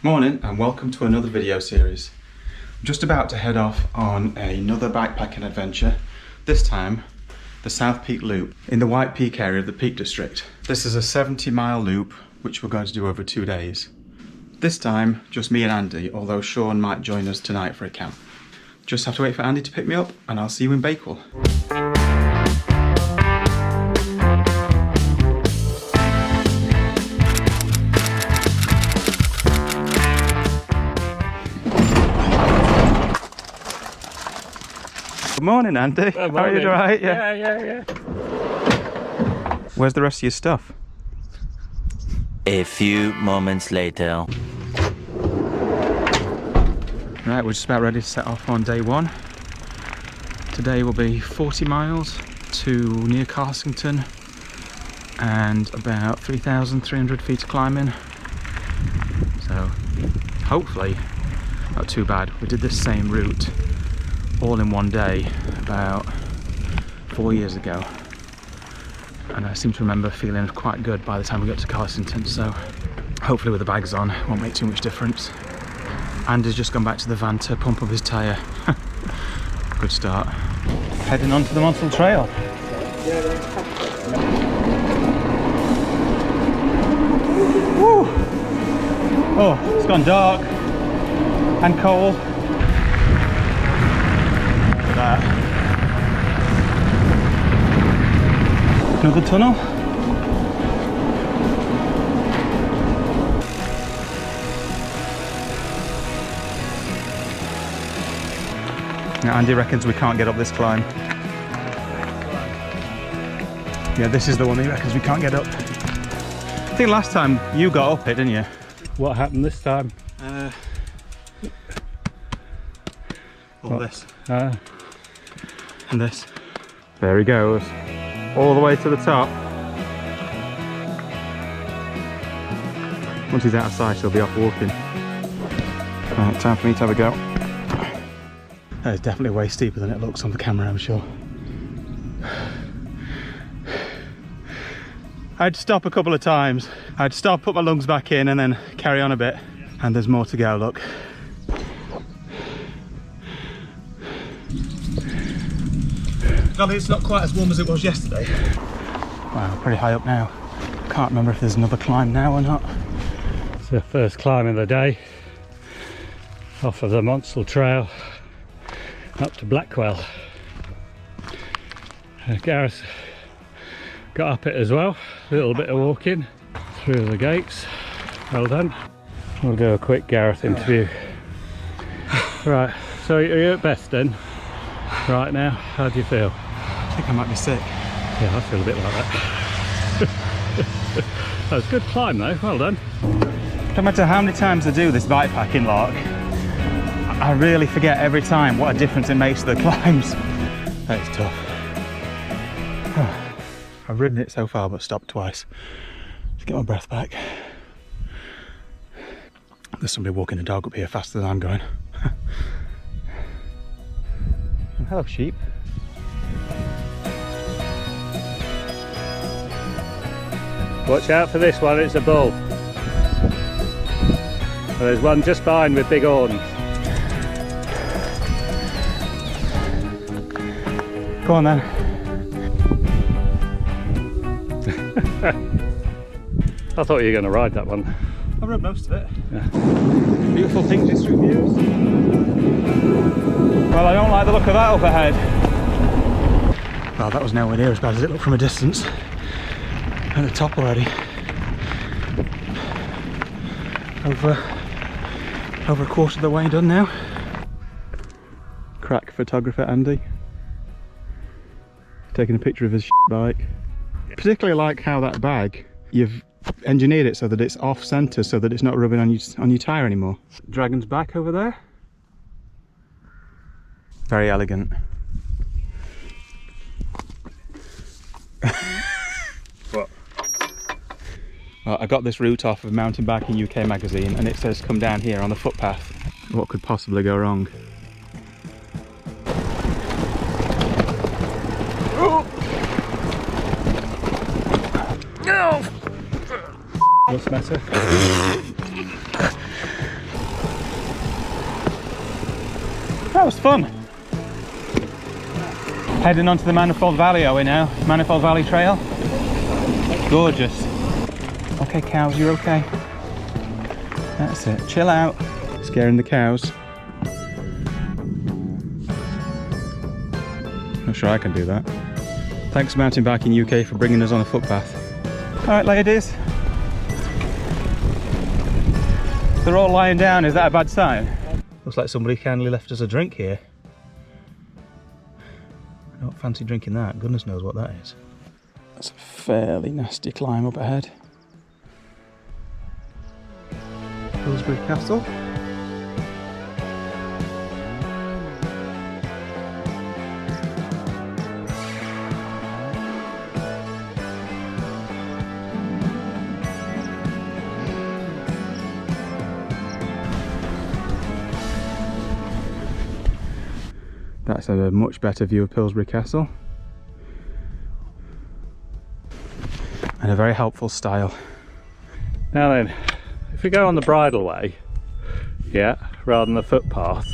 Morning and welcome to another video series. I'm just about to head off on another bikepacking adventure, this time the South Peak Loop in the White Peak area of the Peak District. This is a 70-mile loop which we're going to do over 2 days. This time just me and Andy, although Sean might join us tonight for a camp. Just have to wait for Andy to pick me up and I'll see you in Bakewell. Good morning, Andy. Good morning. How are you, alright? Yeah. Where's the rest of your stuff? A few moments later. Right, we're just about ready to set off on day one. Today will be 40 miles to near Carsington and about 3,300 feet of climbing. So hopefully not too bad. We did this same route all in one day about 4 years ago, and I seem to remember feeling quite good by the time we got to Carsington, so hopefully with the bags on it won't make too much difference. Andy's just gone back to the van to pump up his tyre. Good start. Heading onto the Manifold Trail. Woo! Oh, it's gone dark and cold. Another tunnel. Now Andy reckons we can't get up this climb. Yeah, this is the one he reckons we can't get up. I think last time you got up it, didn't you? What happened this time? This. And this. There he goes. All the way to the top. Once he's out of sight, he'll be off walking. Right, time for me to have a go. That is definitely way steeper than it looks on the camera, I'm sure. I'd stop a couple of times. I'd stop, put my lungs back in and then carry on a bit. And there's more to go, look. Golly, it's not quite as warm as it was yesterday. Wow, pretty high up now. Can't remember if there's another climb now or not. it's the first climb of the day off of the Manifold Trail up to Blackwell. Gareth got up it as well. A little bit of walking through the gates. Well done. We'll do a quick Gareth interview. Right, so are you at best then? Right now, how do you feel? I think I might be sick. Yeah, I feel a bit like that. That was a good climb though, well done. No matter how many times I do this bikepacking lark, I really forget every time what a difference it makes to the climbs. That is tough. I've ridden it so far but stopped twice to get my breath back. There's somebody walking a dog up here faster than I'm going. Hello, sheep. Watch out for this one, it's a bull. There's one just behind with big horns. Go on then. I thought you were going to ride that one. I rode most of it. Yeah. Beautiful Peak District views. Well, I don't like the look of that up ahead. Well, that was nowhere near as bad as it looked from a distance. At the top already. Over a quarter of the way done now. Crack photographer Andy. Taking a picture of his bike. Particularly like how that bag, you've engineered it so that it's off centre, so that it's not rubbing on your tyre anymore. Dragon's back over there. Very elegant. What? Well, I got this route off of Mountain Biking UK magazine and it says come down here on the footpath. What could possibly go wrong? Oh! No! What's the matter? That was fun. Heading onto the Manifold Valley are we now? Manifold Valley Trail. Gorgeous. Okay cows, you're okay. That's it, chill out. Scaring the cows. Not sure I can do that. Thanks Mountain Biking UK for bringing us on a footpath. Alright ladies. They're all lying down, is that a bad sign? Looks like somebody kindly left us a drink here. I don't fancy drinking that, goodness knows what that is. That's a fairly nasty climb up ahead. Pillsbury Castle. That's a much better view of Pillsbury Castle. And a very helpful style. Now then, if we go on the bridleway, yeah, rather than the footpath,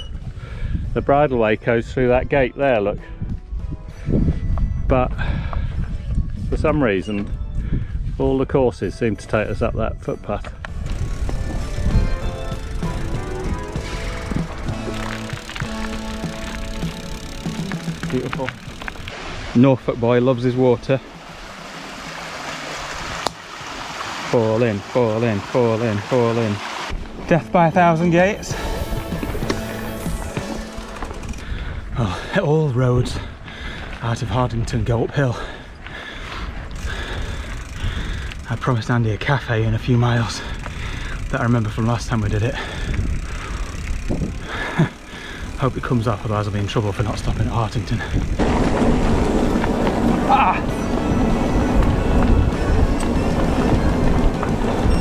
the bridleway goes through that gate there, look. But for some reason, all the courses seem to take us up that footpath. Beautiful. Norfolk boy loves his water. Fall in, fall in, fall in, fall in. Death by 1,000 gates. Oh, all roads out of Hardington go uphill. I promised Andy a cafe in a few miles that I remember from last time we did it. Hope it comes off, otherwise I'll be in trouble for not stopping at Hartington. Ah!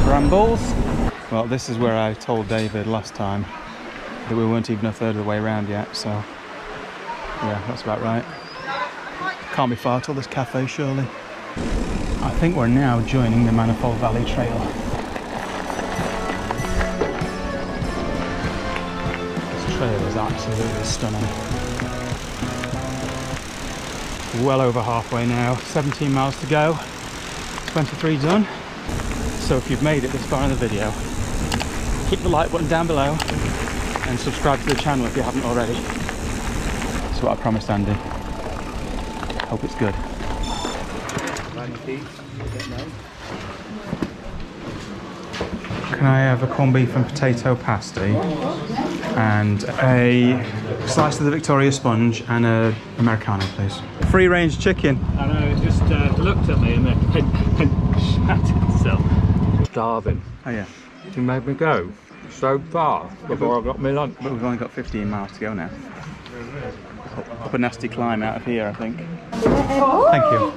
Brambles. Well, this is where I told David last time that we weren't even a third of the way around yet, so yeah, that's about right. Can't be far till this cafe, surely. I think we're now joining the Manifold Valley Trail. Trail is absolutely stunning. Well over halfway now, 17 miles to go, 23 done. So if you've made it this far in the video, click the like button down below and subscribe to the channel if you haven't already. That's what I promised Andy. Hope it's good. Can I have a corned beef and potato pasty and a slice of the Victoria sponge and a Americano, please? Free range chicken. I know, it just looked at me and then shat itself. Starving. Oh yeah. You made me go so far before I got my lunch. But we've only got 15 miles to go now. Up a nasty climb out of here, I think. Thank you.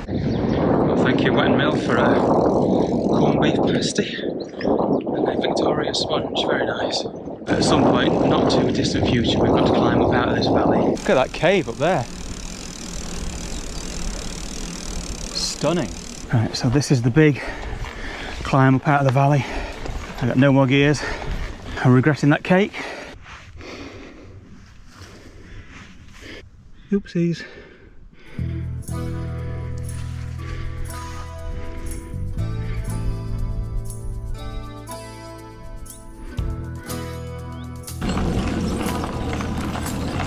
Well, thank you, Wet and Mill, for a corned beef pasty and a Victoria sponge. Very nice. At some point, not too distant future, we've got to climb up out of this valley. Look at that cave up there. Stunning. Right, so this is the big climb up out of the valley. I've got no more gears. I'm regretting that cake. Oopsies.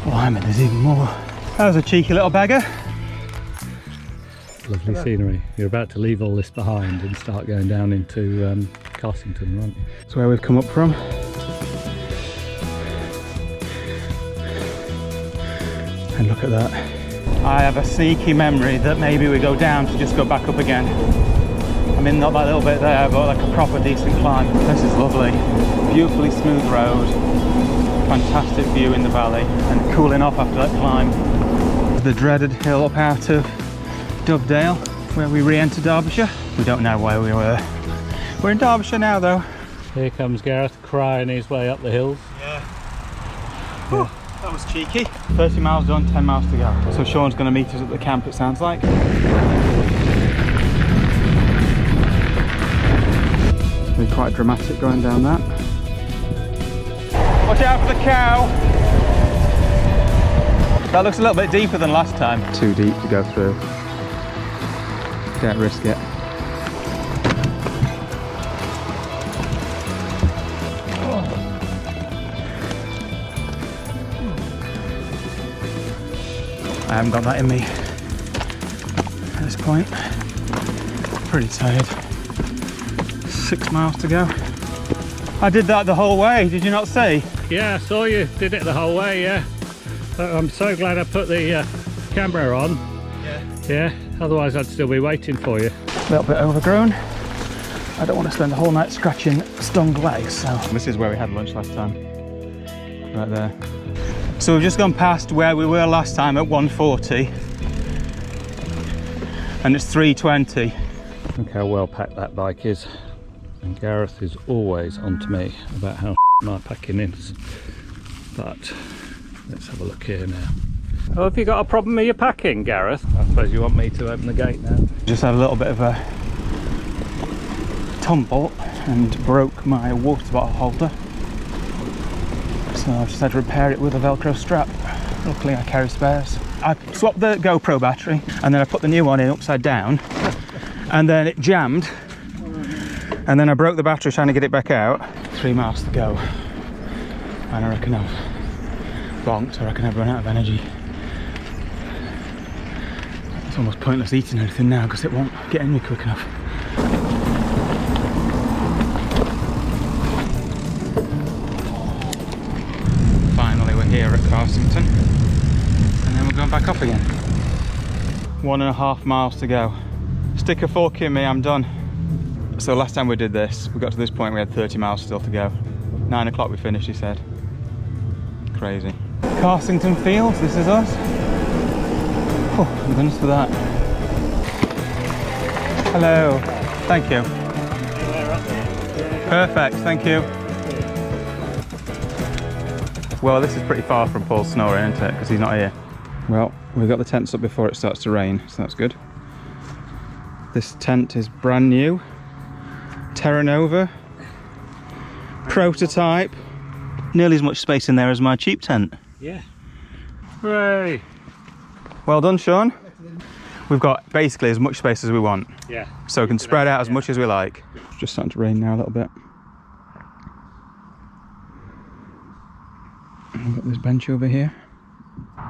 Blimey, there's even more. That was a cheeky little beggar. Lovely scenery. You're about to leave all this behind and start going down into Carsington, aren't you? That's where we've come up from. And look at that. I have a sneaky memory that maybe we go down to just go back up again. I mean, not that little bit there, but like a proper decent climb. This is lovely. Beautifully smooth road. Fantastic view in the valley. And cooling off after that climb. The dreaded hill up out of Dovedale, where we re-entered Derbyshire. We don't know where we were. We're in Derbyshire now though. Here comes Gareth crying his way up the hills. Yeah. Whew, that was cheeky. 30 miles done, 10 miles to go. So Sean's going to meet us at the camp, it sounds like. quite dramatic going down that. Watch out for the cow! That looks a little bit deeper than last time. Too deep to go through. Don't risk it. I haven't got that in me at this point. Pretty tired. 6 miles to go. I did that the whole way, did you not see? Yeah, I saw you did it the whole way, yeah. I'm so glad I put the camera on. Yeah, otherwise I'd still be waiting for you. A little bit overgrown. I don't want to spend the whole night scratching stung legs, so. This is where we had lunch last time. Right there. So we've just gone past where we were last time at 140. And it's 320. Look how well packed that bike is. And Gareth is always on to me about how my packing is. But let's have a look here now. Oh, have you got a problem with your packing, Gareth? I suppose you want me to open the gate now. Just had a little bit of a tumble and broke my water bottle holder. So I just had to repair it with a Velcro strap. Luckily I carry spares. I swapped the GoPro battery and then I put the new one in upside down and then it jammed and then I broke the battery trying to get it back out. 3 miles to go and I reckon I've bonked. I reckon I've run out of energy. It's almost pointless eating anything now because it won't get in me quick enough. Finally we're here at Carsington and then we're going back up again. 1.5 miles to go. Stick a fork in me, I'm done. So last time we did this, we got to this point, we had 30 miles still to go. 9 o'clock we finished, he said. Crazy. Carsington Fields, this is us. Oh, thank goodness for that. Hello, thank you. Perfect, thank you. Well, this is pretty far from Paul's snoring, isn't it? Because he's not here. Well, we've got the tents up before it starts to rain, so that's good. This tent is brand new. Terra Nova. Prototype. Nearly as much space in there as my cheap tent. Yeah. Hooray! Well done, Sean. We've got basically as much space as we want. Yeah. So we can spread out as much as we like. It's just starting to rain now a little bit. I've got this bench over here.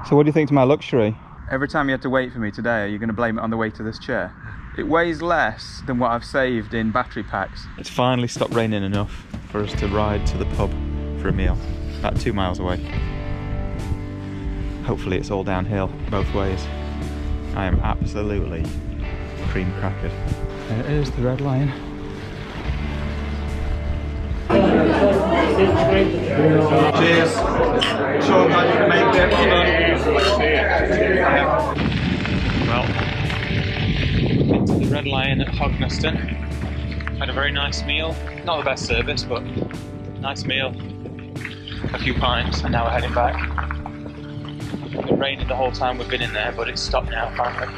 So what do you think to my luxury? Every time you had to wait for me today, are you going to blame it on the weight of this chair? It weighs less than what I've saved in battery packs. It's finally stopped raining enough for us to ride to the pub for a meal. About 2 miles away. Hopefully it's all downhill both ways. I am absolutely cream crackered. There it is, the Red Lion. Cheers. Sean, glad you can make it. Well, into the Red Lion at Hogneston. Had a very nice meal. Not the best service, but nice meal. A few pints, and now we're heading back. It's been raining the whole time we've been in there, but it's stopped now finally.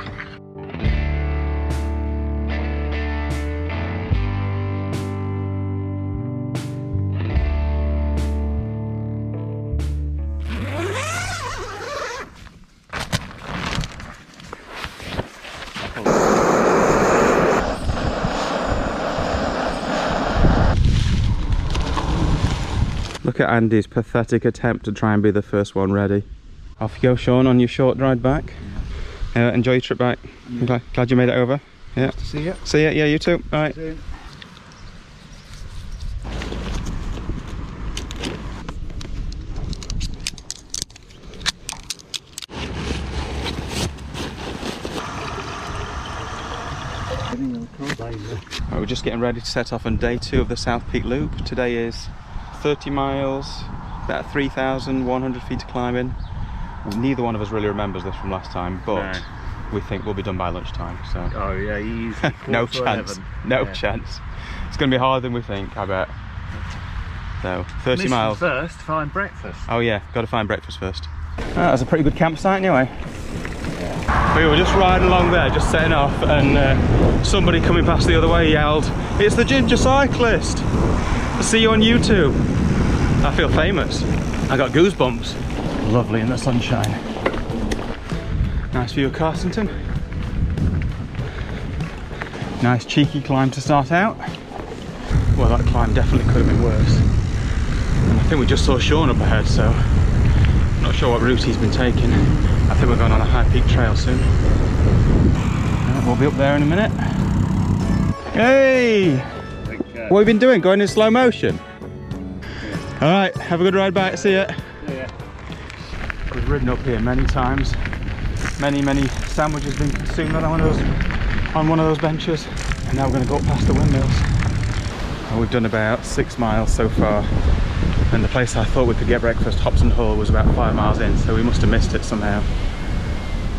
Look at Andy's pathetic attempt to try and be the first one ready. Off you go, Sean, on your short ride back. Enjoy your trip back. Yeah. Glad you made it over. Yeah. See ya. See ya. Yeah, you too. All right. We're just getting ready to set off on day 2 of the South Peak Loop. Today is 30 miles, about 3,100 feet to climb in. Neither one of us really remembers this from last time, but no. We think we'll be done by lunchtime. So. Oh yeah, easy. No chance. No chance. It's going to be harder than we think, I bet. So 30 Mission miles. First, find breakfast. Oh yeah, got to find breakfast first. That was a pretty good campsite anyway. Yeah. We were just riding along there, just setting off, and somebody coming past the other way yelled, "It's the ginger cyclist! I see you on YouTube." I feel famous. I got goosebumps. Lovely in the sunshine. Nice view of Carsington. Nice cheeky climb to start out. Well, that climb definitely could have been worse. And I think we just saw Sean up ahead, so I'm not sure what route he's been taking. I think we're going on a high peak trail soon. We'll be up there in a minute. Hey! What have you been doing? Going in slow motion? Yeah. Alright, have a good ride back. See ya. Yeah. We've ridden up here many times. Many sandwiches been consumed on one of those benches. And now we're going to go up past the windmills. And we've done about 6 miles so far. And the place I thought we could get breakfast, Hobson Hall, was about 5 miles in, so we must have missed it somehow.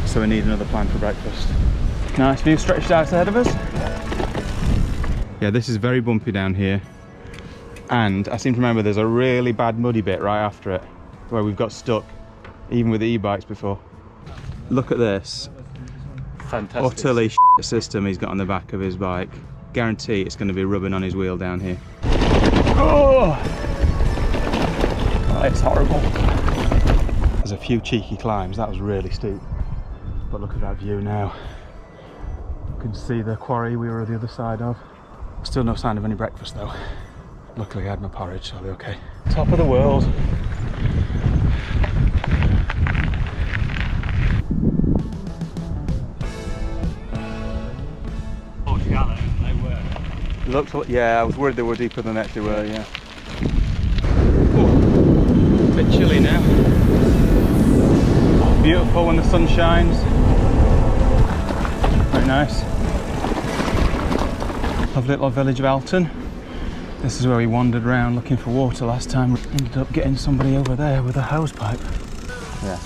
So we need another plan for breakfast. Nice view stretched out ahead of us. Yeah, this is very bumpy down here. And I seem to remember there's a really bad muddy bit right after it, where we've got stuck, even with the e-bikes before. Look at this. Fantastic. Utterly shit system he's got on the back of his bike. Guarantee it's going to be rubbing on his wheel down here. Oh! It's horrible. There's a few cheeky climbs, that was really steep. But look at that view now. You can see the quarry we were at the other side of. Still no sign of any breakfast though. Luckily I had my porridge, so I'll be okay. Top of the world. Oh, shallow, they were. Looks like, yeah, I was worried they were deeper than they actually were, yeah. Bit chilly now. Beautiful when the sun shines. Very nice. Lovely little village of Alton. This is where we wandered around looking for water last time. We ended up getting somebody over there with a hose pipe. Yeah.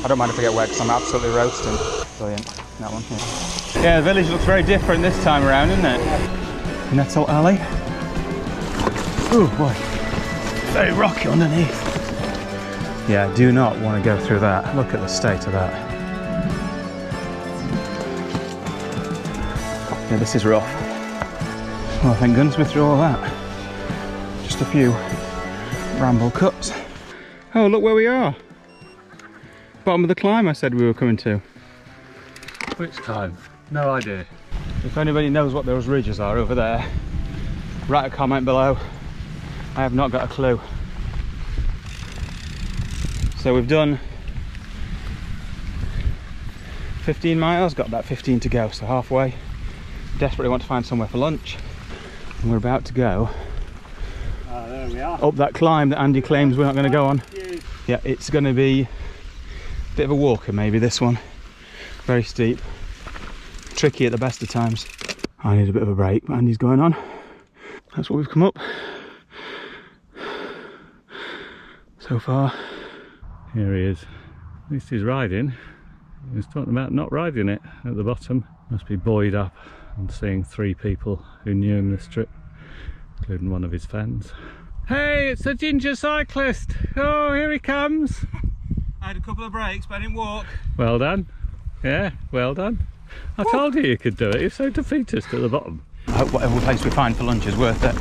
I don't mind if I get wet because I'm absolutely roasting. Brilliant. That one. Yeah, the village looks very different this time around, isn't it? Nettle Alley. Oh boy. Very rocky underneath. Yeah, I do not want to go through that. Look at the state of that. Yeah, this is rough. Well, thank goodness we're through all that. Just a few bramble cuts. Oh, look where we are. Bottom of the climb I said we were coming to. Which climb? No idea. If anybody knows what those ridges are over there, write a comment below. I have not got a clue. So we've done 15 miles, got about 15 to go, so halfway. Desperately want to find somewhere for lunch. And we're about to go there we are. Up that climb that Andy claims we're not going to go on. Yeah, it's going to be a bit of a walker maybe, this one. Very steep. Tricky at the best of times. I need a bit of a break, but Andy's going on. That's what we've come up so far. Here he is. At least he's riding. He was talking about not riding it at the bottom. Must be buoyed up and seeing 3 people who knew him this trip, including one of his fans. Hey, it's the ginger cyclist! Oh, here he comes! I had a couple of breaks, but I didn't walk. Well done. Yeah, well done. I told you could do it. You're so defeatist at the bottom. I hope whatever place we find for lunch is worth it.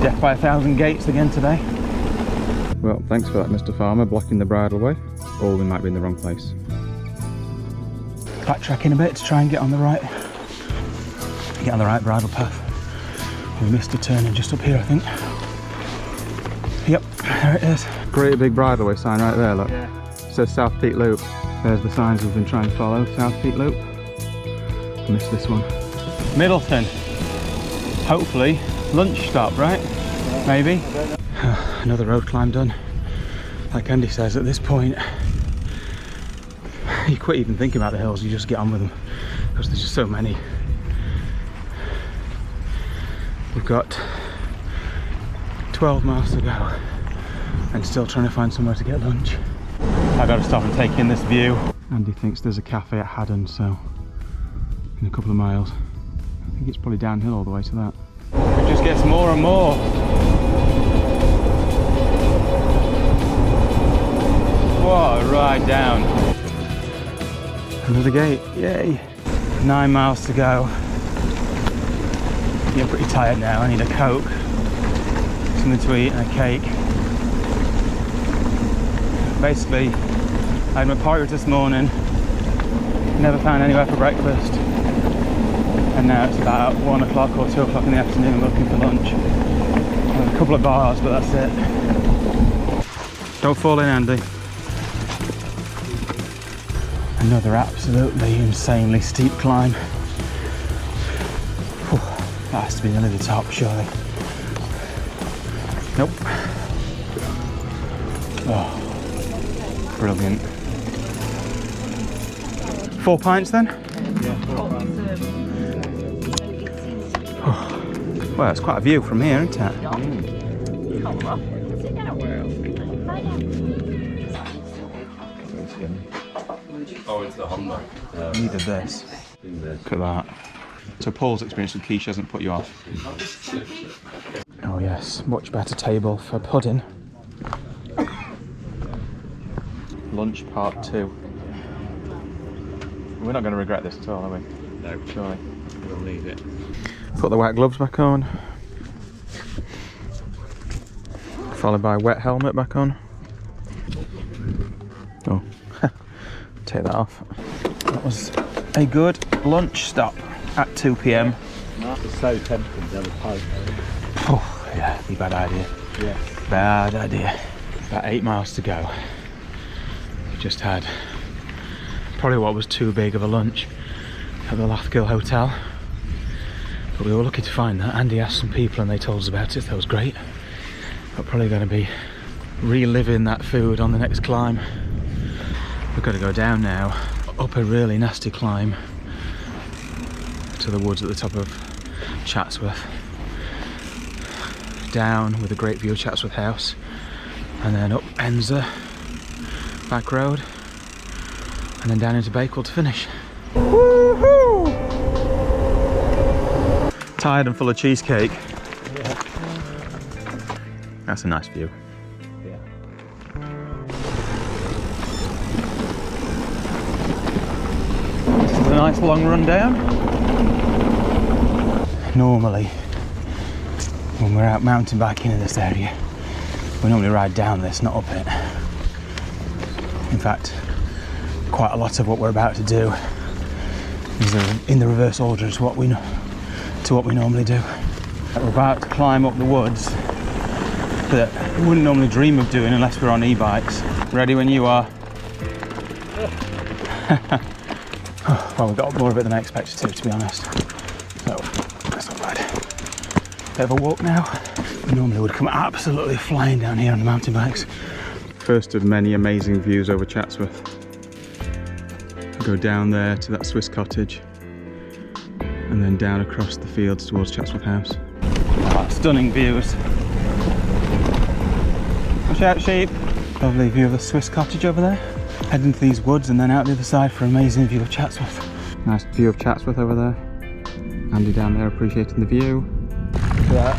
Death by 1,000 gates again today. Well, thanks for that, Mr. Farmer, blocking the bridleway. Or we might be in the wrong place. Backtracking a bit to try and get on the right bridle path. We missed a turning just up here, I think. Yep, there it is. Great big bridleway sign right there, look. Yeah. It says South Peak Loop. There's the signs we've been trying to follow. South Peak Loop. Missed this one. Middleton. Hopefully, lunch stop, right? Yeah. Maybe. Another road climb done. Like Andy says, at this point, you quit even thinking about the hills, you just get on with them. Because there's just so many. We've got 12 miles to go and still trying to find somewhere to get lunch. I've got to stop and take in this view. Andy thinks there's a cafe at Haddon, so in a couple of miles. I think it's probably downhill all the way to that. It just gets more and more. What a ride down. Another gate, yay. 9 miles to go. Getting pretty tired now. I need a Coke, something to eat and a cake. Basically, I had my porridge this morning, never found anywhere for breakfast. And now it's about 1 o'clock or 2 o'clock in the afternoon looking for lunch. A couple of bars, but that's it. Don't fall in, Andy. Another absolutely insanely steep climb. Whew, that has to be nearly the top, surely. Nope. Oh, brilliant. 4 pints then? Yeah, 4 pints. Oh, well, it's quite a view from here, isn't it? Oh, it's the Honda. Neither this. Look at that. So Paul's experience with quiche hasn't put you off? Oh yes, much better table for pudding. Lunch part 2. We're not going to regret this at all, are we? No, Surely. we'll leave it. Put the white gloves back on. Followed by wet helmet back on. Oh, take that off. That was a good lunch stop at 2 p.m. It's so tempting to have a pipe. Oh, yeah, be a bad idea. Yeah. Bad idea. About 8 miles to go. We just had probably what was too big of a lunch at the Lathgill Hotel. But we were lucky to find that. Andy asked some people and they told us about it, so that was great. We're probably going to be reliving that food on the next climb. We've got to go down now, up a really nasty climb to the woods at the top of Chatsworth. Down with a great view of Chatsworth House, and then up Enza, back road, and then down into Bakewell to finish. Woohoo! Tired and full of cheesecake. Yeah. That's a nice view. Yeah. This is a nice long run down. Normally, when we're out mountain biking in this area, we normally ride down this, not up it. In fact, quite a lot of what we're about to do is in the reverse order to what we normally do. We're about to climb up the woods that we wouldn't normally dream of doing unless we're on e-bikes. Ready when you are. Well, we got more of it than I expected to be honest. So, that's not bad. Bit of a walk now. We normally would come absolutely flying down here on the mountain bikes. First of many amazing views over Chatsworth. Go down there to that Swiss cottage and then down across the fields towards Chatsworth House. Oh, stunning views. Watch out, sheep. Lovely view of the Swiss cottage over there. Head into these woods and then out the other side for an amazing view of Chatsworth. Nice view of Chatsworth over there. Andy down there appreciating the view. Look at that.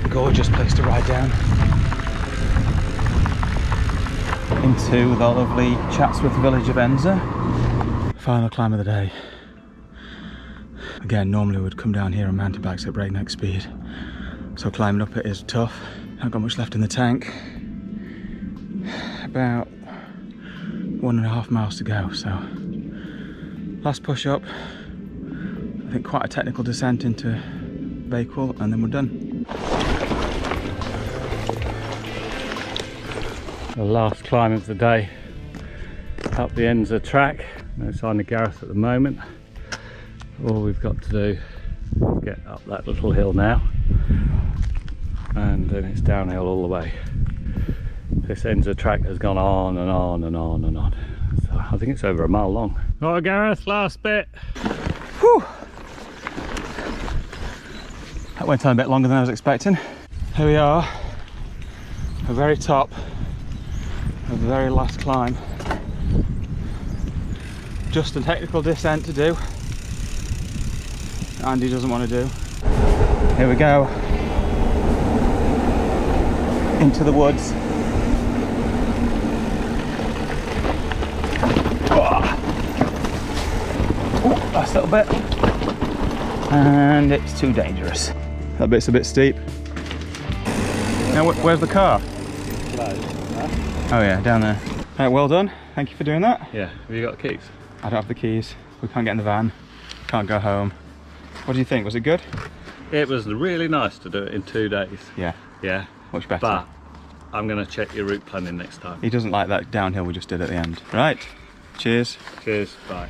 Gorgeous place to ride down. Into the lovely Chatsworth village of Enza. Final climb of the day. Again, normally we would come down here on mountain bikes at breakneck speed. So climbing up it is tough. Haven't got much left in the tank. About 1.5 miles to go, so last push up. I think quite a technical descent into Bakewell and then we're done. The last climb of the day up the Enza track. No sign of Gareth at the moment. All we've got to do is get up that little hill now, and then it's downhill all the way. This Enza track has gone on and on and on and on. So I think it's over a mile long. Right, Gareth, last bit. Whew. That went on a bit longer than I was expecting. Here we are, the very top of the very last climb. Just a technical descent to do. Andy doesn't want to do. Here we go. Into the woods. a little bit, and it's too dangerous. That bit's a bit steep. Now, where's the car? Oh yeah, down there. Right, well done. Thank you for doing that. Yeah, have you got the keys? I don't have the keys. We can't get in the van. Can't go home. What do you think? Was it good? It was really nice to do it in 2 days. Yeah. Yeah. Much better. But I'm going to check your route planning next time. He doesn't like that downhill we just did at the end. Right. Cheers. Cheers. Bye.